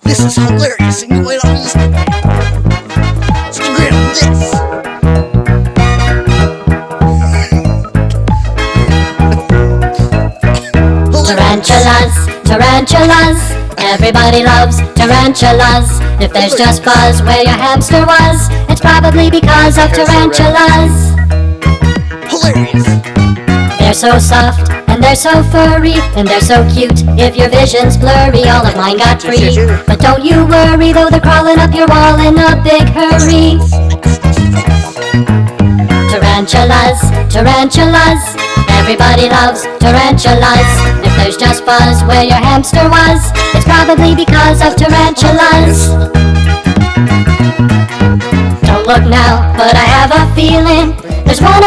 This is hilarious, and you might all listen. Instagram this. Tarantulas, tarantulas, everybody loves tarantulas. If there's just buzz where your hamster was, it's probably because of tarantulas. Hilarious. They're so soft, and they're so furry, and they're so cute. If your vision's blurry, all of mine got free. But don't you worry, though they're crawling up your wall in a big hurry. Tarantulas, tarantulas, everybody loves tarantulas. If there's just buzz where your hamster was, it's probably because of tarantulas. Don't look now, but I have a feeling there's one